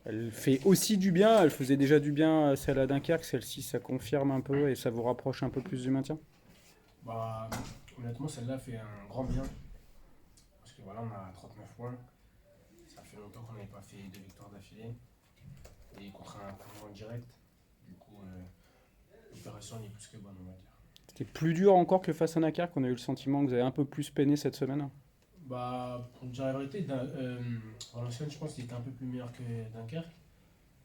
Elle fait aussi du bien, elle faisait déjà du bien celle à Dunkerque, celle-ci ça confirme un peu et ça vous rapproche un peu plus du maintien. Bah, honnêtement, celle-là fait un grand bien. Parce que voilà, on a 39 points. Ça fait longtemps qu'on n'avait pas fait deux victoires d'affilée. Et contre un concurrent direct. Du coup, l'opération elle est plus que bonne, on va dire. C'était plus dur encore que face à Dunkerque, on a eu le sentiment que vous avez un peu plus peiné cette semaine. Bah, pour dire la vérité, Valenciennes, je pense qu'il était un peu plus meilleur que Dunkerque.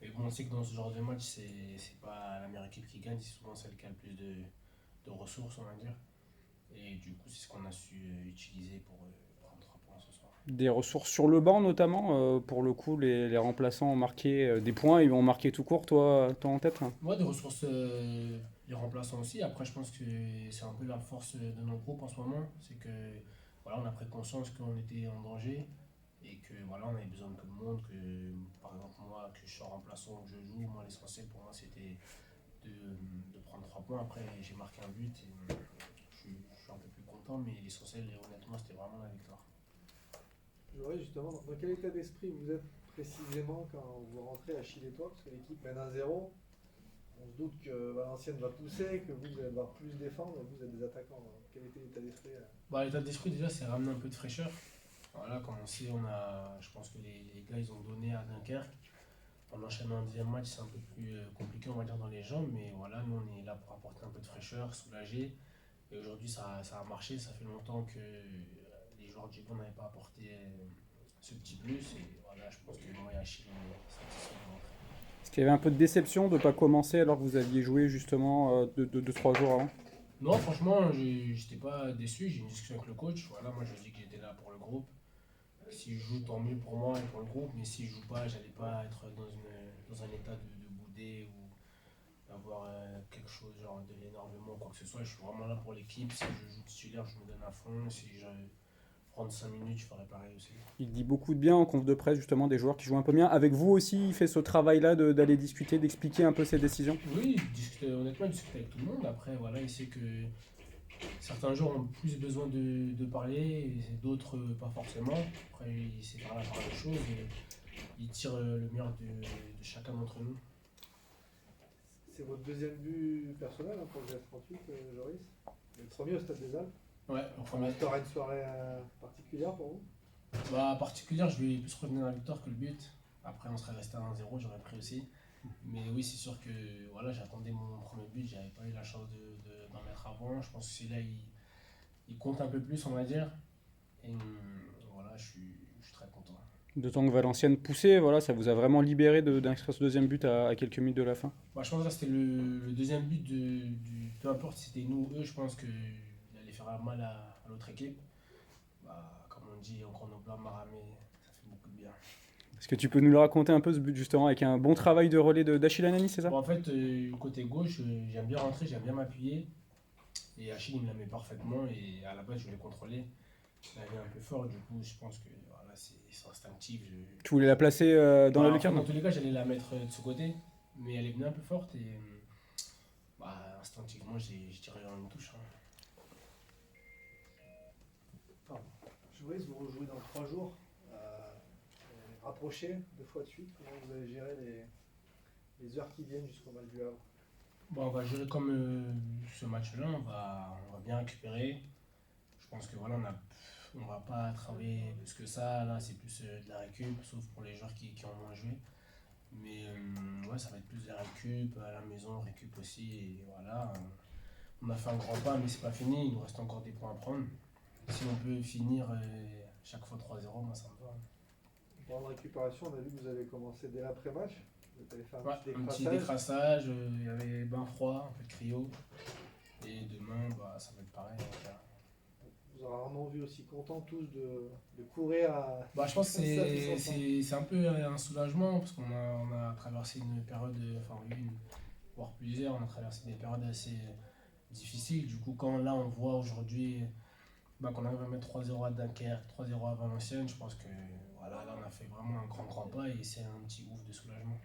Mais bon, on sait que dans ce genre de match, c'est pas la meilleure équipe qui gagne, c'est souvent celle qui a le plus de ressources, on va dire. Et du coup, c'est ce qu'on a su utiliser pour prendre 3 points ce soir. Des ressources sur le banc notamment, pour le coup les remplaçants ont marqué des points, ils ont marqué tout court, toi en tête, hein. Ouais, des ressources, les remplaçants aussi. Après, je pense que c'est un peu la force de notre groupe en ce moment. C'est que voilà, on a pris conscience qu'on était en danger et que voilà, on avait besoin de tout le monde. Que par exemple, moi, que je sois remplaçant ou que je joue, moi, l'essentiel pour moi, c'était de, de prendre 3 points. Après, j'ai marqué un but et je suis un peu plus content, mais l'essentiel, honnêtement, c'était vraiment la victoire. J'aurais justement, dans quel état d'esprit vous êtes précisément quand vous rentrez à Chiletois, parce que l'équipe mène 1-0, on se doute que Valenciennes va pousser, que vous allez devoir plus défendre, vous êtes des attaquants. Donc, quel était l'état d'esprit là? Bah, l'état d'esprit, déjà, c'est ramener un peu de fraîcheur. Voilà, comme on sait, je pense que les gars, ils ont donné à Dunkerque. En enchaînant un deuxième match, c'est un peu plus compliqué, on va dire, dans les jambes. Mais voilà, nous, on est là pour apporter un peu de fraîcheur, soulager. Et aujourd'hui, ça a marché. Ça fait longtemps que les joueurs du banc n'avaient pas apporté ce petit plus. Et voilà, je pense que moi et Achille, on est satisfaits de l'entrée. Est-ce qu'il y avait un peu de déception de ne pas commencer alors que vous aviez joué justement 3 jours avant? Non, franchement, j'étais pas déçu. J'ai eu une discussion avec le coach. Voilà, moi, je lui ai dit que j'étais là pour le groupe. Si je joue, tant mieux pour moi et pour le groupe. Mais si je joue pas, j'allais pas être dans un état de bouder ou d'avoir quelque chose genre de l'énervement ou quoi que ce soit. Je suis vraiment là pour l'équipe. Si je joue titulaire, je me donne à fond. Si je prends 5 minutes, je ferai pareil aussi. Il dit beaucoup de bien en conf de presse justement des joueurs qui jouent un peu bien. Avec vous aussi, il fait ce travail-là d'aller discuter, d'expliquer un peu ses décisions. Oui, honnêtement, il discute avec tout le monde. Après, voilà, il sait que certains joueurs ont plus besoin de parler et d'autres pas forcément. Après, il sait faire la part des choses et il tire le meilleur de chacun d'entre nous. C'est votre deuxième but personnel hein, pour le GF38, Joris. Le premier au Stade des Alpes. Ouais, en premier. Tu auras une soirée particulière pour vous? Bah, particulière, je vais plus revenir à la victoire que le but. Après, on serait resté à 1-0, j'aurais pris aussi. Mais oui, c'est sûr que voilà, j'attendais mon premier but, j'avais pas eu la chance d'en mettre avant. Je pense que celui-là, il compte un peu plus, on va dire. Et voilà, je suis très content. D'autant que Valenciennes poussait, voilà, ça vous a vraiment libéré d'inscrire ce deuxième but à quelques minutes de la fin. Bah, je pense que là, c'était le deuxième but peu importe si c'était nous ou eux, je pense qu'il allait faire mal à l'autre équipe. Bah, comme on dit, en chronoplat, Maramé, ça fait beaucoup de bien. Est-ce que tu peux nous le raconter un peu ce but justement avec un bon travail de relais d'Achille Anani, c'est ça? Bon, en fait, côté gauche, j'aime bien rentrer, j'aime bien m'appuyer. Et Achille, il me la met parfaitement. Et à la base, je voulais contrôler. Il avait un peu fort, du coup, je pense que voilà, c'est instinctif. Tu voulais la placer dans la Bah, en fait, lucarne? dans tous les cas, j'allais la mettre de ce côté. Mais elle est venue un peu forte et bah, instinctivement, j'ai tiré en une touche, hein. Pardon. Joris, vous rejouez dans 3 jours. Rapproché 2 fois de suite. Comment vous allez gérer les heures qui viennent jusqu'au match du Havre? Bon, on va gérer comme ce match-là. On va bien récupérer. Je pense que voilà, on va pas travailler plus que ça. Là, c'est plus de la récup, sauf pour les joueurs qui ont moins joué. Mais ouais, ça va être plus de la récup, à la maison, récup aussi. Et voilà, on a fait un grand pas, mais c'est pas fini. Il nous reste encore des points à prendre. Si on peut finir chaque fois 3-0, moi ça me va. En parlant de récupération, on a vu que vous avez commencé dès l'après-match. Vous êtes allé faire un Ouais, petit un petit décrassage. décrassage, il y avait bain froid, un peu de cryo. Et demain, bah, ça va être pareil, donc. Vous aurez rarement vu aussi contents tous de courir à Bah, je pense que comme ça tous ensemble. c'est un peu un soulagement parce qu'on a traversé une période, enfin une, voire plusieurs, on a traversé des périodes assez difficiles. Du coup, quand là on voit aujourd'hui bah, qu'on arrive à mettre 3-0 à Dunkerque, 3-0 à Valenciennes, je pense que voilà, là on a fait vraiment un grand pas et c'est un petit ouf de soulagement.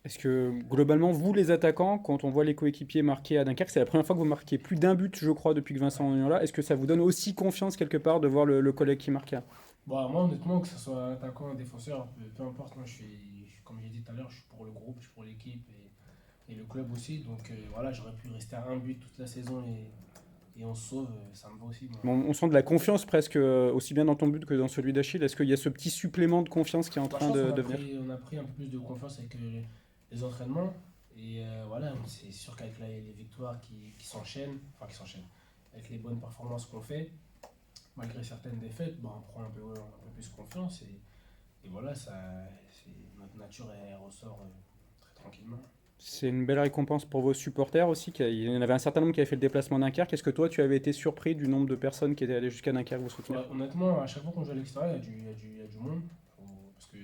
Est-ce que globalement, vous les attaquants, quand on voit les coéquipiers marquer à Dunkerque, c'est la première fois que vous marquez plus d'un but, je crois, depuis que Ouais. Vincent est là. Est-ce que ça vous donne aussi confiance quelque part de voir le collègue qui marque là? Bon, moi honnêtement, que ce soit un attaquant, un défenseur, peu importe, moi je suis comme j'ai dit tout à l'heure, je suis pour le groupe, je suis pour l'équipe et le club aussi. Donc voilà, j'aurais pu rester à un but toute la saison et on se sauve, ça me va aussi. Moi. Bon, on sent de la confiance presque aussi bien dans ton but que dans celui d'Achille. Est-ce qu'il y a ce petit supplément de confiance qui est en Par train chance, de venir? on a pris un peu plus de confiance avec les entraînements. Et voilà, c'est sûr qu'avec les victoires qui s'enchaînent, avec les bonnes performances qu'on fait, malgré certaines défaites, bon, on prend un peu plus confiance. Et voilà, notre nature elle ressort très tranquillement. C'est une belle récompense pour vos supporters aussi. Il y en avait un certain nombre qui avaient fait le déplacement à Dunkerque. Est-ce que toi, tu avais été surpris du nombre de personnes qui étaient allées jusqu'à Dunkerque vous soutenir? Ouais, honnêtement, à chaque fois qu'on joue à l'extérieur, il y a du monde. Parce que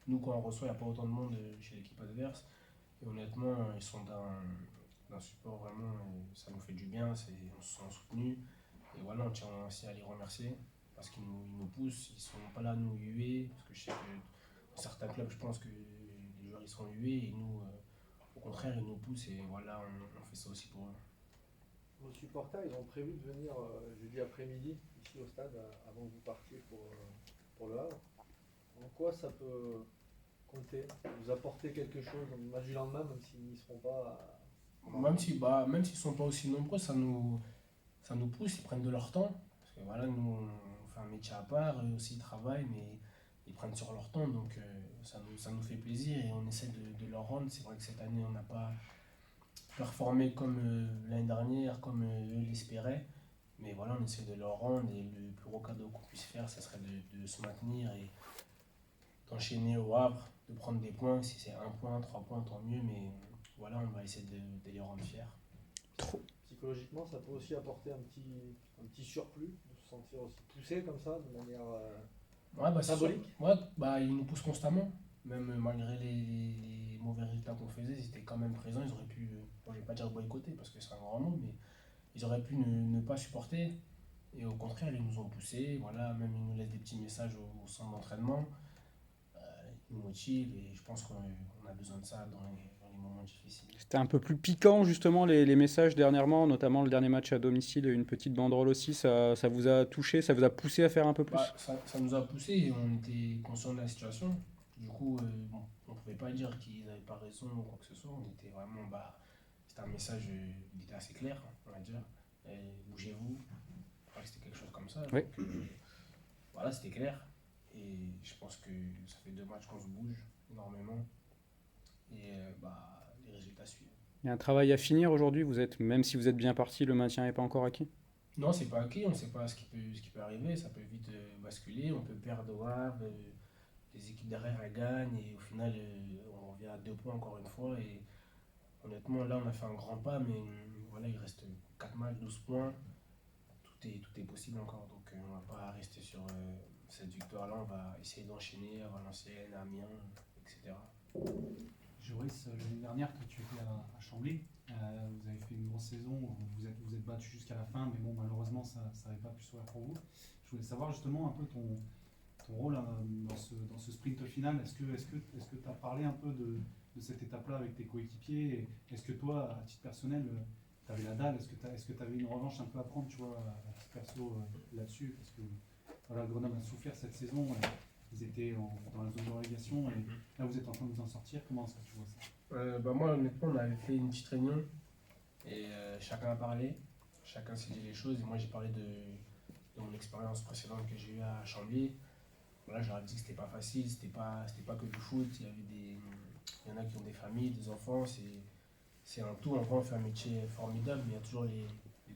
nous, quand on reçoit, il n'y a pas autant de monde chez l'équipe adverse. Et honnêtement, ils sont d'un support vraiment, ça nous fait du bien, on se sent soutenus. Et voilà, on tient aussi à les remercier parce ils nous poussent, ils sont pas là à nous huer. Parce que je sais que dans certains clubs, je pense que les joueurs ils sont hués et nous, au contraire, ils nous poussent et voilà, on fait ça aussi pour eux. Vos supporters, ils ont prévu de venir jeudi après-midi ici au stade avant que vous partiez pour le Havre. En quoi ça peut compter, vous apporter quelque chose dans le match du lendemain, même s'ils n'y seront pas Même s'ils sont pas aussi nombreux, ça nous pousse, ils prennent de leur temps. Parce que voilà, nous, on fait un métier à part, eux aussi ils travaillent, mais ils prennent sur leur temps, donc ça nous fait plaisir et on essaie de leur rendre. C'est vrai que cette année, on n'a pas performé comme l'année dernière, comme eux l'espéraient, mais voilà, on essaie de leur rendre et le plus gros cadeau qu'on puisse faire, ça serait de se maintenir et d'enchaîner au Havre, de prendre des points. Si c'est un point, trois points, tant mieux, mais voilà, on va essayer de les rendre fiers. Trop. psychologiquement, ça peut aussi apporter un petit surplus, de se sentir aussi poussé comme ça, de manière Ouais, bah, c'est sûr. symbolique. Ouais, bah, ils nous poussent constamment. Même malgré les mauvais résultats qu'on faisait, ils étaient quand même présents. Ils auraient pu, bon, je vais pas dire boycotter parce que c'est un grand mot, mais ils auraient pu ne pas supporter. Et au contraire, ils nous ont poussés. Voilà, même ils nous laissent des petits messages au centre d'entraînement. Ils nous motivent et je pense qu'on a besoin de ça dans les moments difficiles. C'était un peu plus piquant justement les messages dernièrement, notamment le dernier match à domicile, une petite banderole aussi. Ça vous a touché, ça vous a poussé à faire un peu plus? Bah, ça nous a poussés et on était conscients de la situation. Du coup, bon, on ne pouvait pas dire qu'ils n'avaient pas raison ou quoi que ce soit. On était vraiment, bah, c'était un message, il était assez clair, on va dire. Bougez-vous. Je crois que c'était quelque chose comme ça. Oui. Donc, voilà, c'était clair. Et je pense que ça fait 2 matchs qu'on se bouge énormément. Et bah, les résultats suivent. Il y a un travail à finir aujourd'hui. Même si vous êtes bien parti, le maintien n'est pas encore acquis. Non, c'est pas acquis, on ne sait pas ce qui peut arriver. Ça peut vite basculer. On peut perdre au Havre. Les équipes derrière elles gagnent et au final on revient à 2 points encore une fois et honnêtement là on a fait un grand pas mais voilà il reste 4 matchs, 12 points, tout est possible encore donc on va pas rester sur cette victoire là, on va essayer d'enchaîner à Valenciennes, à Amiens, etc. Joris, l'année dernière, quand tu étais à Chambly, vous avez fait une grosse saison, vous êtes battu jusqu'à la fin, mais bon, malheureusement, ça n'avait pas pu se faire pour vous. Je voulais savoir justement un peu ton rôle dans ce sprint final. Est-ce que tu as parlé un peu de cette étape-là avec tes coéquipiers? Est-ce que toi, à titre personnel, tu avais la dalle? Est-ce que tu avais une revanche un peu à prendre, tu vois, à titre perso là-dessus? Parce que voilà, Grenoble a souffert cette saison. Ils étaient dans la zone de relégation et là vous êtes en train de vous en sortir. Comment est-ce que tu vois ça? Bah moi honnêtement on avait fait une petite réunion et chacun a parlé, chacun s'est dit les choses et moi j'ai parlé de mon expérience précédente que j'ai eue à Chambly. Voilà, je leur ai dit que c'était pas facile, c'était pas que du foot, il y en a qui ont des familles, des enfants, c'est un tout. En vrai, on fait un métier formidable, mais il y a toujours les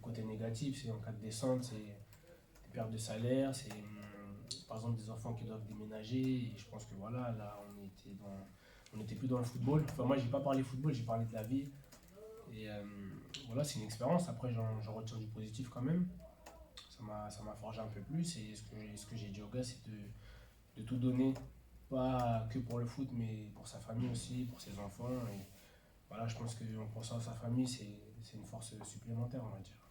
côtés négatifs. C'est en cas de descente, c'est des pertes de salaire, c'est par exemple des enfants qui doivent déménager. Et je pense que voilà, là, on n'était plus dans le football. Enfin, moi, j'ai pas parlé football, j'ai parlé de la vie. Et voilà, c'est une expérience. Après, j'en retiens du positif quand même. Ça m'a forgé un peu plus. Et ce que j'ai dit aux gars, c'est de tout donner, pas que pour le foot, mais pour sa famille aussi, pour ses enfants. Et voilà, je pense qu'en pensant à sa famille, c'est une force supplémentaire, on va dire.